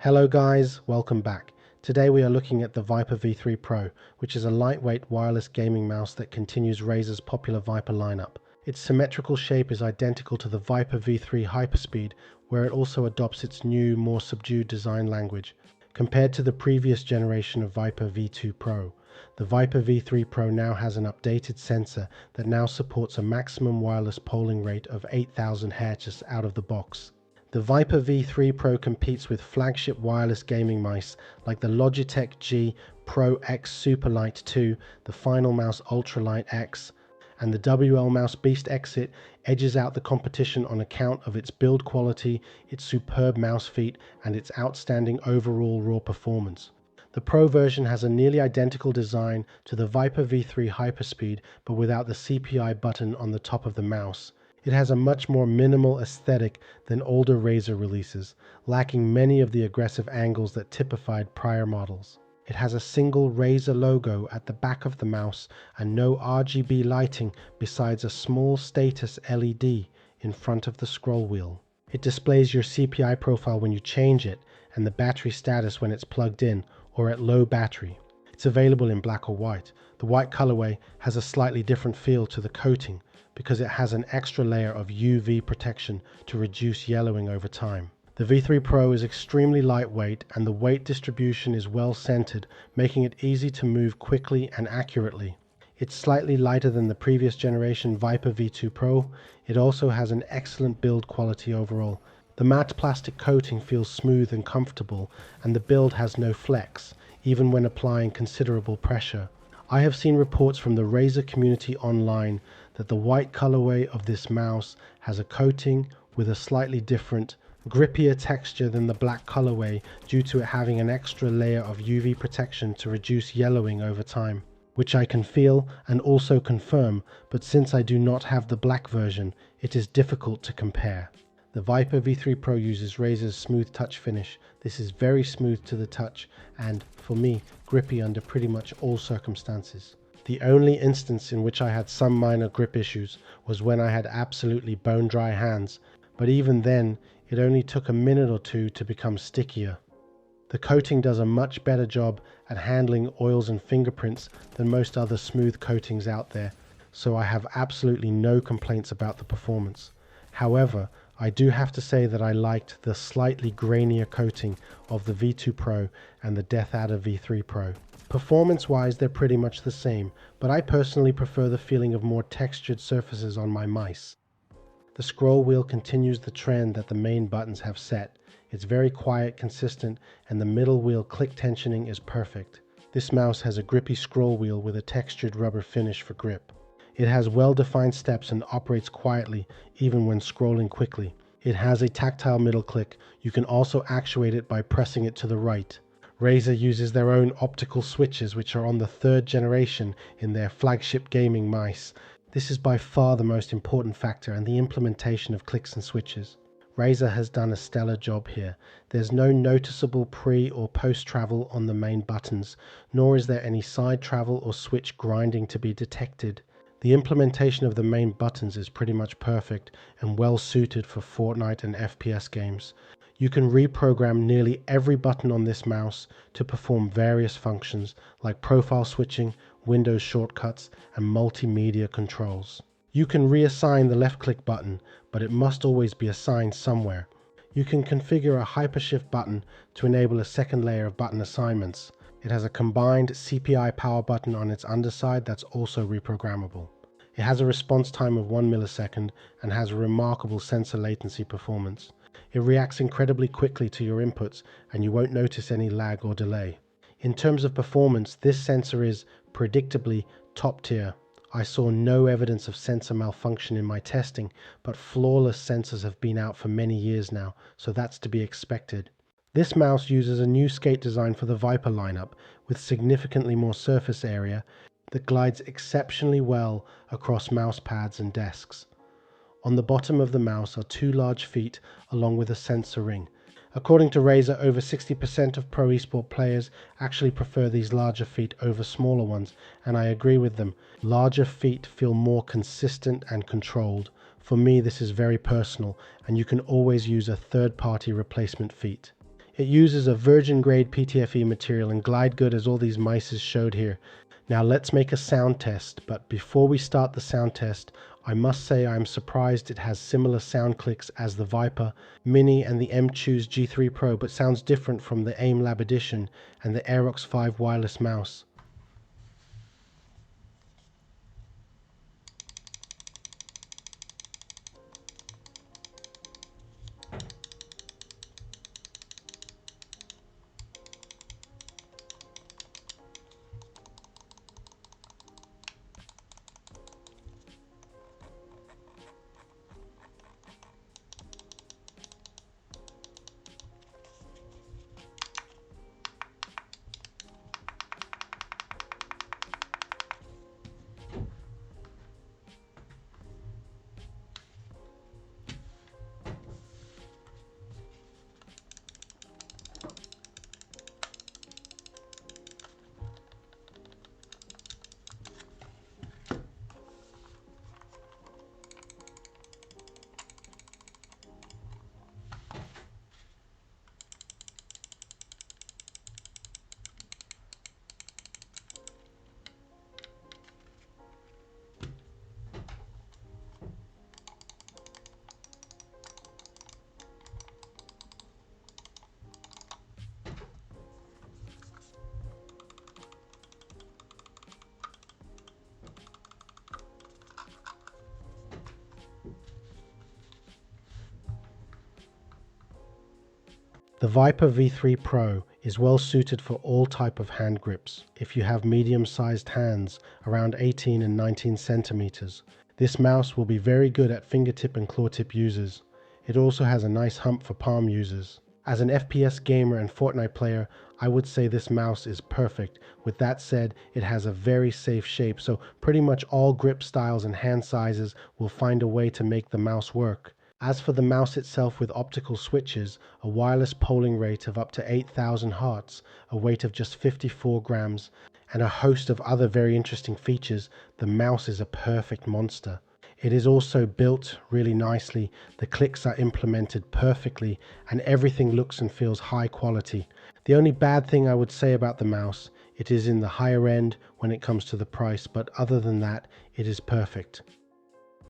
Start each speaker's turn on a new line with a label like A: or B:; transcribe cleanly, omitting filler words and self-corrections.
A: Hello guys, welcome back. Today we are looking at the Viper V3 Pro, which is a lightweight wireless gaming mouse that continues Razer's popular Viper lineup. Its symmetrical shape is identical to the Viper V3 Hyperspeed, where it also adopts its new, more subdued design language. Compared to the previous generation of Viper V2 Pro, the Viper V3 Pro now has an updated sensor that now supports a maximum wireless polling rate of 8,000 Hz out of the box. The Viper V3 Pro competes with flagship wireless gaming mice like the Logitech G Pro X Superlight 2, the Final Mouse Ultralight X, and the WL Mouse Beast Exit edges out the competition on account of its build quality, its superb mouse feet, and its outstanding overall raw performance. The Pro version has a nearly identical design to the Viper V3 Hyperspeed, but without the CPI button on the top of the mouse. It has a much more minimal aesthetic than older Razer releases, lacking many of the aggressive angles that typified prior models. It has a single Razer logo at the back of the mouse and no RGB lighting besides a small status LED in front of the scroll wheel. It displays your CPI profile when you change it and the battery status when it's plugged in or at low battery. It's available in black or white. The white colorway has a slightly different feel to the coating, because it has an extra layer of UV protection to reduce yellowing over time. The V3 Pro is extremely lightweight and the weight distribution is well centered, making it easy to move quickly and accurately. It's slightly lighter than the previous generation Viper V2 Pro. It also has an excellent build quality overall. The matte plastic coating feels smooth and comfortable, and the build has no flex, even when applying considerable pressure. I have seen reports from the Razer community online that the white colorway of this mouse has a coating with a slightly different, grippier texture than the black colorway due to it having an extra layer of UV protection to reduce yellowing over time, which I can feel and also confirm, but since I do not have the black version, it is difficult to compare. The Viper V3 Pro uses Razer's smooth touch finish. This is very smooth to the touch and, for me, grippy under pretty much all circumstances. The only instance in which I had some minor grip issues was when I had absolutely bone dry hands, but even then it only took a minute or two to become stickier. The coating does a much better job at handling oils and fingerprints than most other smooth coatings out there, so I have absolutely no complaints about the performance. However, I do have to say that I liked the slightly grainier coating of the V2 Pro and the DeathAdder V3 Pro. Performance-wise, they're pretty much the same, but I personally prefer the feeling of more textured surfaces on my mice. The scroll wheel continues the trend that the main buttons have set. It's very quiet, consistent, and the middle wheel click tensioning is perfect. This mouse has a grippy scroll wheel with a textured rubber finish for grip. It has well-defined steps and operates quietly even when scrolling quickly. It has a tactile middle click. You can also actuate it by pressing it to the right. Razer uses their own optical switches, which are on the 3rd generation in their flagship gaming mice. This is by far the most important factor and the implementation of clicks and switches. Razer has done a stellar job here. There's no noticeable pre or post travel on the main buttons, nor is there any side travel or switch grinding to be detected. The implementation of the main buttons is pretty much perfect and well suited for FORTNITE and FPS games. You can reprogram nearly every button on this mouse to perform various functions like profile switching, Windows shortcuts, and multimedia controls. You can reassign the left click button, but it must always be assigned somewhere. You can configure a hypershift button to enable a second layer of button assignments. It has a combined CPI power button on its underside that's also reprogrammable. It has a response time of 1 millisecond and has a remarkable sensor latency performance. It reacts incredibly quickly to your inputs and you won't notice any lag or delay. In terms of performance, this sensor is, predictably, top tier. I saw no evidence of sensor malfunction in my testing, but flawless sensors have been out for many years now, so that's to be expected. This mouse uses a new skate design for the Viper lineup, with significantly more surface area that glides exceptionally well across mouse pads and desks. On the bottom of the mouse are 2 large feet along with a sensor ring. According to Razer, over 60% of pro esport players actually prefer these larger feet over smaller ones, and I agree with them. Larger feet feel more consistent and controlled. For me, this is very personal, and you can always use a third-party replacement feet. It uses a virgin grade PTFE material and glide good as all these mice is showed here. Now let's make a sound test, but before we start the sound test, I must say I'm surprised it has similar sound clicks as the Viper Mini and the M-Choose G3 Pro, but sounds different from the AIM Lab Edition and the Aerox 5 wireless mouse. The Viper V3 Pro is well suited for all type of hand grips if you have medium-sized hands around 18 and 19 centimeters. This mouse will be very good at fingertip and claw tip users. It also has a nice hump for palm users. As an FPS gamer and Fortnite player, I would say this mouse is perfect. With that said, it has a very safe shape, so pretty much all grip styles and hand sizes will find a way to make the mouse work. As for the mouse itself with optical switches, a wireless polling rate of up to 8,000 Hz, a weight of just 54 grams, and a host of other very interesting features, the mouse is a perfect monster. It is also built really nicely, the clicks are implemented perfectly, and everything looks and feels high quality. The only bad thing I would say about the mouse, it is in the higher end when it comes to the price, but other than that, it is perfect.